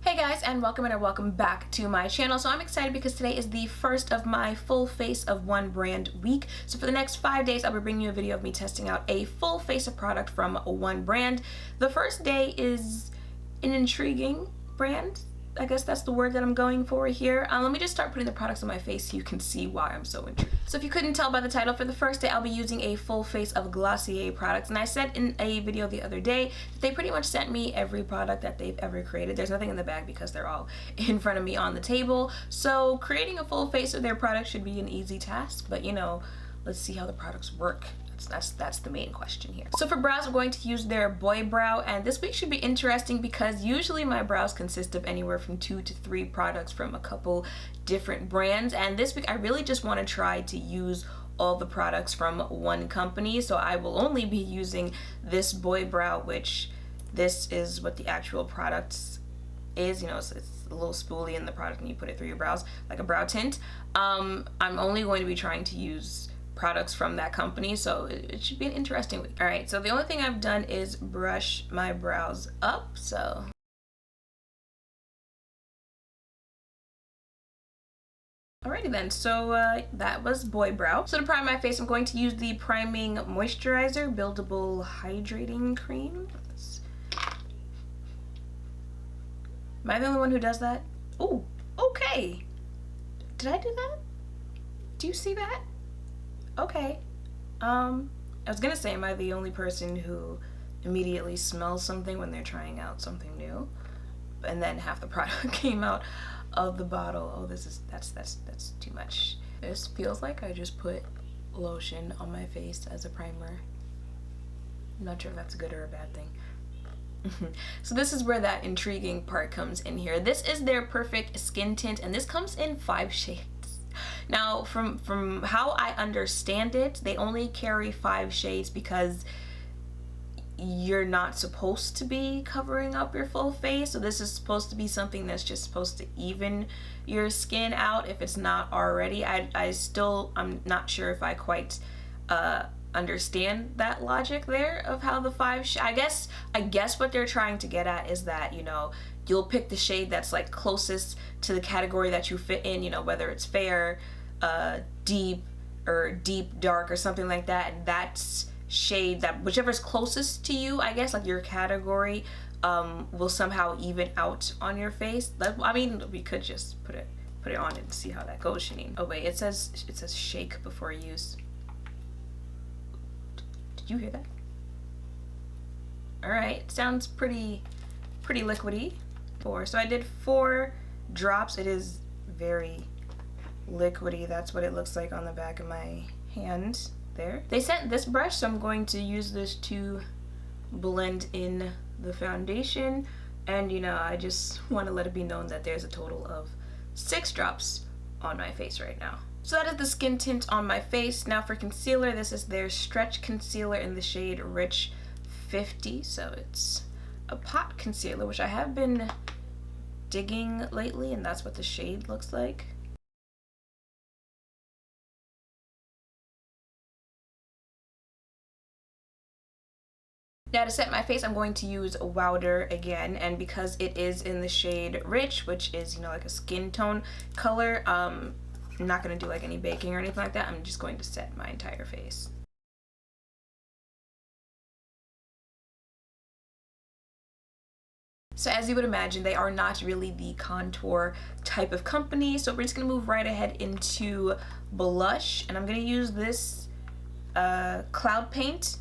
Hey guys, and welcome back to my channel. So I'm excited because today is the first of my full face of one brand week. So for the next 5 days, I'll be bringing you a video of me testing out a full face of product from one brand. The first day is an intriguing brand. I guess that's the word that I'm going for here. Let me just start putting the products on my face so you can see why I'm so intrigued. So if you couldn't tell by the title, for the first day I'll be using a full face of Glossier products, and I said in a video the other day that they pretty much sent me every product that they've ever created. There's nothing in the bag because they're all in front of me on the table, so creating a full face of their product should be an easy task, but you know, let's see how the products work. That's the main question here. So for brows, I'm going to use their Boy Brow, and this week should be interesting because usually my brows consist of anywhere from 2 to 3 products from a couple different brands, and this week I really just want to try to use all the products from one company. So I will only be using this Boy Brow, which this is what the actual product is. You know, it's a little spoolie in the product and you put it through your brows like a brow tint. I'm only going to be trying to use products from that company, so it should be an interesting week. All right, so the only thing I've done is brush my brows up, so alrighty then. So that was Boy Brow. So to prime my face, I'm going to use the priming moisturizer buildable hydrating cream. Am I the only one who does that? Oh, okay. Did I do that? Do you see that? Okay. I was gonna say, am I the only person who immediately smells something when they're trying out something new, and then half the product came out of the bottle? Oh, that's too much. This feels like I just put lotion on my face as a primer. I'm not sure if that's a good or a bad thing. So this is where that intriguing part comes in here. This is their perfect skin tint, and this comes in 5 shades. Now, from how I understand it, they only carry 5 shades because you're not supposed to be covering up your full face. So this is supposed to be something that's just supposed to even your skin out if it's not already. I'm not sure if I quite understand that logic there of how the 5 I guess what they're trying to get at is that, you know, you'll pick the shade that's like closest to the category that you fit in, you know, whether it's fair, deep, or deep dark or something like that, and that's shade that whichever's closest to you, I guess, like your category, will somehow even out on your face. I mean, we could just put it on and see how that goes, Shanine. Oh wait, it says shake before use. Did you hear that? All right, sounds pretty liquidy. So I did 4 drops. It is very liquidy. That's what it looks like on the back of my hand there. They sent this brush, so I'm going to use this to blend in the foundation, and you know, I just want to let it be known that there's a total of 6 drops on my face right now. So that is the skin tint on my face. Now for concealer, this is their Stretch Concealer in the shade Rich 50, so it's a pot concealer, which I have been digging lately, and that's what the shade looks like. Now to set my face, I'm going to use Wowder again, and because it is in the shade Rich, which is, you know, like a skin tone color, I'm not going to do like any baking or anything like that. I'm just going to set my entire face. So as you would imagine, they are not really the contour type of company, so we're just going to move right ahead into blush, and I'm going to use this Cloud Paint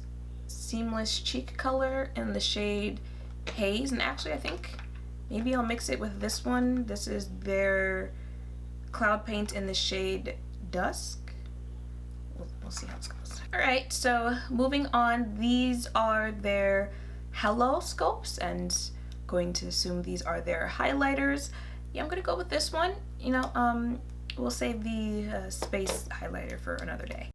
Seamless Cheek color in the shade Haze, and actually I think maybe I'll mix it with this one. This is their Cloud Paint in the shade Dusk. We'll see how it goes. Alright, so moving on, these are their Haloscopes, and going to assume these are their highlighters. Yeah, I'm gonna go with this one. You know, we'll save the space highlighter for another day.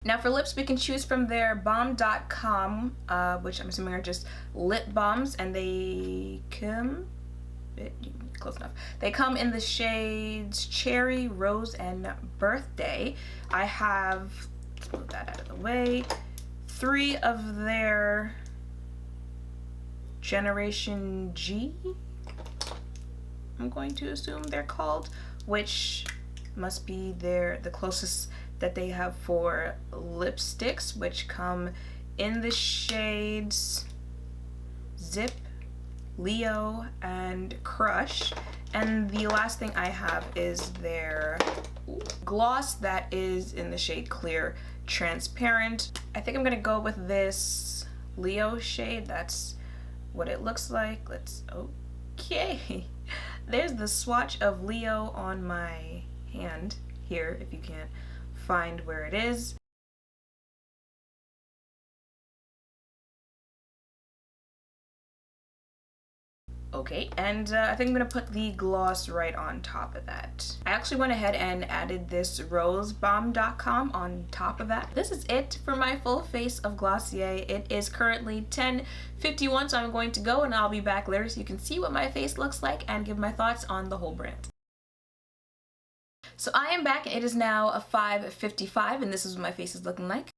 Now for lips, we can choose from their Balm.com, which I'm assuming are just lip balms, and they come, close enough. They come in the shades Cherry, Rose, and Birthday. I have, let's move that out of the way, 3 of their Generation G, I'm going to assume they're called, which must be the closest that they have for lipsticks, which come in the shades Zip, Leo, and Crush. And the last thing I have is their gloss that is in the shade Clear Transparent. I think I'm gonna go with this Leo shade. That's what it looks like. Okay. There's the swatch of Leo on my hand here, if you can't find where it is. Okay, and I think I'm gonna put the gloss right on top of that. I actually went ahead and added this rose balm Dotcom on top of that. This is it for my full face of Glossier. It is currently 10:51, so I'm going to go and I'll be back later so you can see what my face looks like and give my thoughts on the whole brand. So I am back. It is now 5:55 and this is what my face is looking like.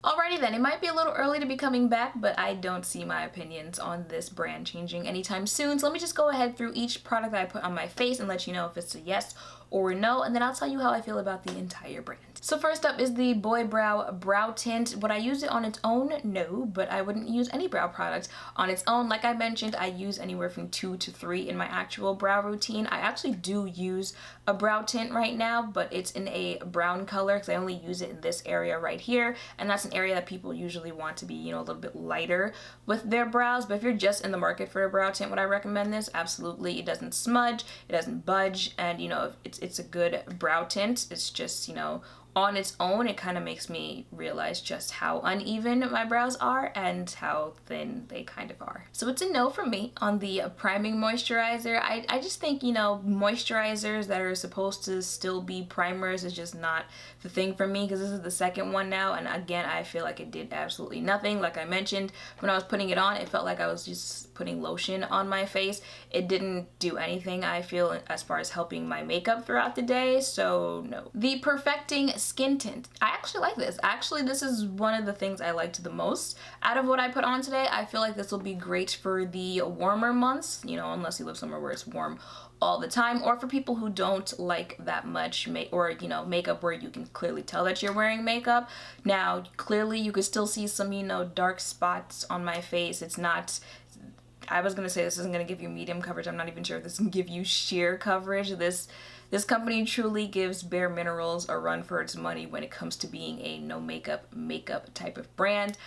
Alrighty then, it might be a little early to be coming back, but I don't see my opinions on this brand changing anytime soon. So let me just go ahead through each product that I put on my face and let you know if it's a yes or a no, and then I'll tell you how I feel about the entire brand. So first up is the Boy Brow Brow Tint. Would I use it on its own? No, but I wouldn't use any brow product on its own. Like I mentioned, I use anywhere from 2 to 3 in my actual brow routine. I actually do use a brow tint right now, but it's in a brown color because I only use it in this area right here, and that's an area that people usually want to be, you know, a little bit lighter with their brows. But if you're just in the market for a brow tint, would I recommend this? Absolutely. It doesn't smudge, it doesn't budge, and you know, it's a good brow tint. It's just, you know, on its own, it kind of makes me realize just how uneven my brows are and how thin they kind of are. So it's a no from me on the priming moisturizer. I just think, you know, moisturizers that are supposed to still be primers is just not the thing for me, because this is the second one now, and again, I feel like it did absolutely nothing. Like I mentioned, when I was putting it on, it felt like I was just putting lotion on my face. It didn't do anything, I feel, as far as helping my makeup throughout the day, so no. The Perfecting Skin Tint. I actually like this. Actually, this is one of the things I liked the most out of what I put on today. I feel like this will be great for the warmer months, you know, unless you live somewhere where it's warm all the time, or for people who don't like that much makeup where you can clearly tell that you're wearing makeup. Now, clearly you could still see some, you know, dark spots on my face. It's not, I was gonna say this isn't gonna give you medium coverage. I'm not even sure if this can give you sheer coverage. This company truly gives Bare Minerals a run for its money when it comes to being a no makeup type of brand.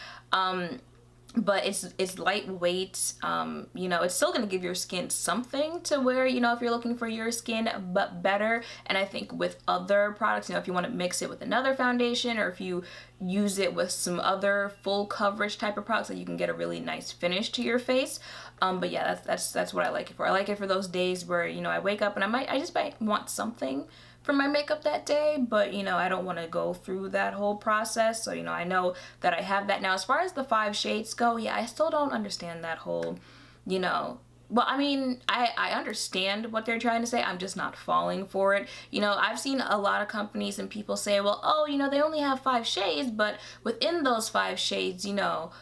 But it's lightweight. You know, it's still gonna give your skin something to wear, you know, if you're looking for your skin but better. And I think with other products, you know, if you want to mix it with another foundation, or if you use it with some other full coverage type of products, that you can get a really nice finish to your face. But yeah, that's what I like it for. I like it for those days where, you know, I wake up and I just might want something for my makeup that day, but you know, I don't want to go through that whole process. So, you know, I know that I have that now. As far as the 5 shades go, yeah, I still don't understand that whole, you know, well, I mean, I understand what they're trying to say. I'm just not falling for it. You know, I've seen a lot of companies and people say, well, oh, you know, they only have 5 shades, but within those 5 shades, you know,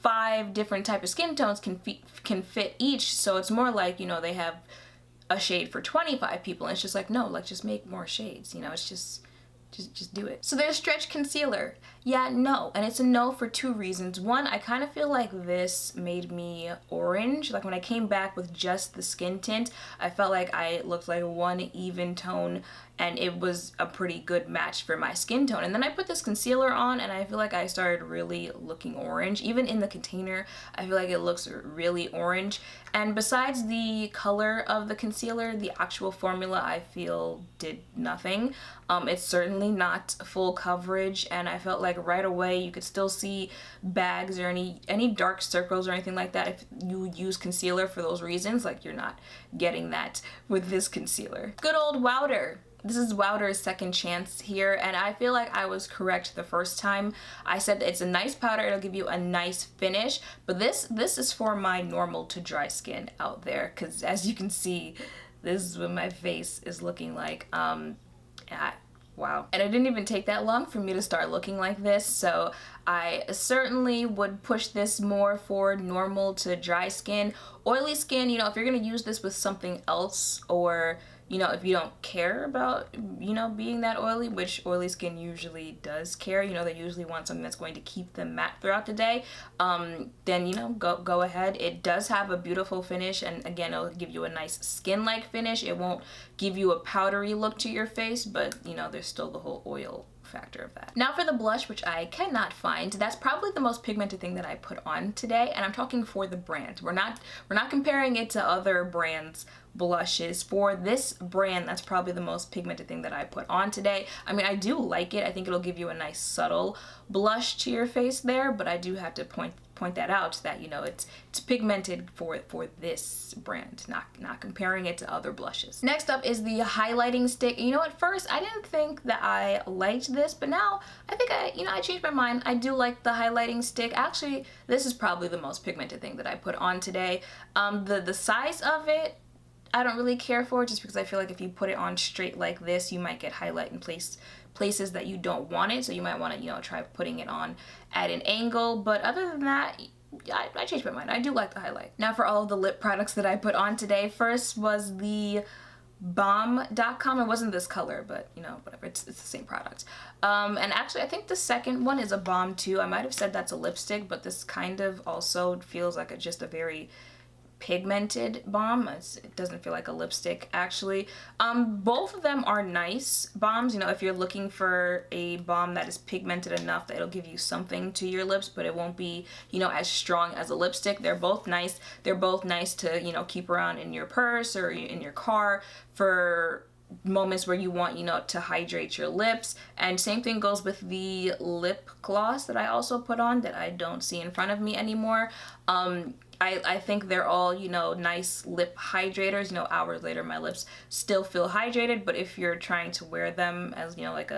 5 different type of skin tones can fit each. So it's more like, you know, they have a shade for 25 people, and it's just like, no, like, just make more shades, you know. It's just do it. So there's Stretch Concealer. Yeah, no, and it's a no for 2 reasons. One, I kind of feel like this made me orange. Like when I came back with just the skin tint, I felt like I looked like one even tone, and it was a pretty good match for my skin tone. And then I put this concealer on, and I feel like I started really looking orange. Even in the container, I feel like it looks really orange. And besides the color of the concealer, the actual formula, I feel, did nothing. It's certainly not full coverage, and I felt like right away you could still see bags or any dark circles or anything like that if you use concealer for those reasons. Like, you're not getting that with this concealer. Good old Wowder. This is Wowder's second chance here, and I feel like I was correct the first time. I said it's a nice powder, it'll give you a nice finish, but this is for my normal to dry skin out there, because as you can see, this is what my face is looking like. wow. And it didn't even take that long for me to start looking like this, so I certainly would push this more for normal to dry skin. Oily skin, you know, if you're gonna use this with something else, or you know, if you don't care about, you know, being that oily, which oily skin usually does care, you know, they usually want something that's going to keep them matte throughout the day, then, you know, go ahead. It does have a beautiful finish, and again, it'll give you a nice skin-like finish. It won't give you a powdery look to your face, but, you know, there's still the whole oil factor of that. Now for the blush, which I cannot find. That's probably the most pigmented thing that I put on today, and I'm talking for the brand. We're not comparing it to other brands' blushes. For this brand, that's probably the most pigmented thing that I put on today. I mean, I do like it. I think it'll give you a nice subtle blush to your face there, but I do have to point that out, that, you know, it's pigmented for this brand, not comparing it to other blushes. Next up is the highlighting stick. You know, at first I didn't think that I liked this, but now I think I changed my mind. I do like the highlighting stick. Actually, this is probably the most pigmented thing that I put on today. The size of it, I don't really care for, just because I feel like if you put it on straight like this, you might get highlight in places that you don't want it, so you might want to, you know, try putting it on at an angle. But other than that, I changed my mind. I do like the highlight. Now for all of the lip products that I put on today, first was the Balm Dotcom. It wasn't this color, but, you know, whatever, it's the same product. And actually I think the second one is a Balm too. I might have said that's a lipstick, but this kind of also feels like just a very pigmented balm. It doesn't feel like a lipstick, actually. Both of them are nice balms. You know, if you're looking for a balm that is pigmented enough that it'll give you something to your lips, but it won't be, you know, as strong as a lipstick. They're both nice. They're both nice to, you know, keep around in your purse or in your car for moments where you want, you know, to hydrate your lips. And same thing goes with the lip gloss that I also put on that I don't see in front of me anymore. I think they're all, you know, nice lip hydrators. You know, hours later my lips still feel hydrated, but if you're trying to wear them as, you know, like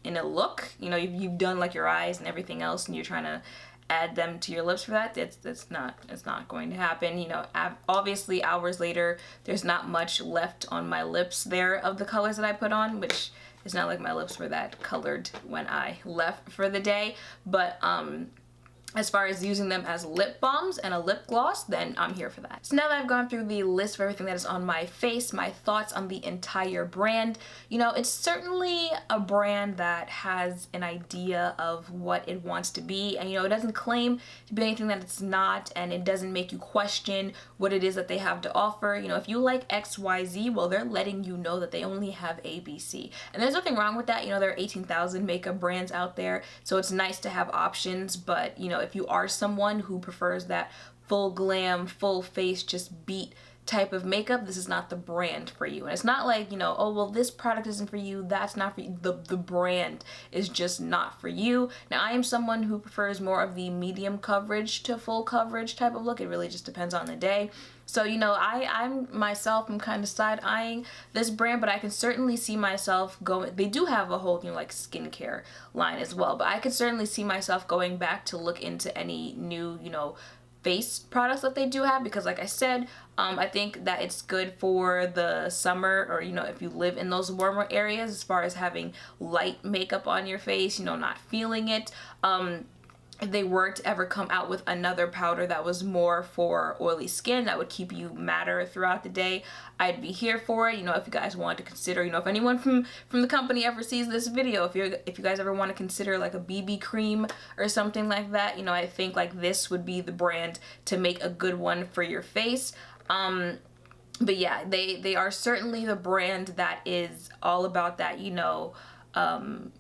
in a look, you know, you've done like your eyes and everything else, and you're trying to add them to your lips for that, it's not going to happen. You know, obviously hours later there's not much left on my lips there of the colors that I put on, which is not like my lips were that colored when I left for the day. But as far as using them as lip balms and a lip gloss, then I'm here for that. So now that I've gone through the list of everything that is on my face, my thoughts on the entire brand, you know, it's certainly a brand that has an idea of what it wants to be, and, you know, it doesn't claim to be anything that it's not, and it doesn't make you question what it is that they have to offer. You know, if you like XYZ, well, they're letting you know that they only have ABC. And there's nothing wrong with that. You know, there are 18,000 makeup brands out there, so it's nice to have options, but, you know, if you are someone who prefers that full glam, full face, just beat type of makeup, this is not the brand for you. And it's not like, you know, oh, well, this product isn't for you, that's not for you. The brand is just not for you. Now, I am someone who prefers more of the medium coverage to full coverage type of look. It really just depends on the day. So, you know, I'm kind of side-eyeing this brand, but I can certainly see myself going, they do have a whole, you know, like skincare line as well, but I could certainly see myself going back to look into any new, you know, face products that they do have, because like I said, I think that it's good for the summer, or, you know, if you live in those warmer areas, as far as having light makeup on your face, you know, not feeling it. If they were to ever come out with another powder that was more for oily skin, that would keep you matter throughout the day, I'd be here for it. You know, if you guys want to consider, you know, if anyone from the company ever sees this video, if you guys ever want to consider like a BB cream or something like that, you know, I think like this would be the brand to make a good one for your face. But yeah, they are certainly the brand that is all about that, you know, what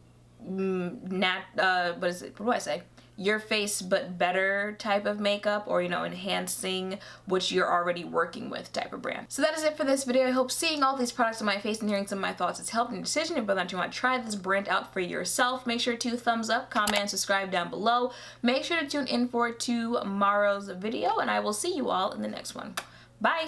is it? What do I say? Your face but better type of makeup, or, you know, enhancing what you're already working with type of brand. So that is it for this video. I hope seeing all these products on my face and hearing some of my thoughts has helped in your decision of whether or not you want to try this brand out for yourself. Make sure to thumbs up, comment, and subscribe down below. Make sure to tune in for tomorrow's video, and I will see you all in the next one. Bye!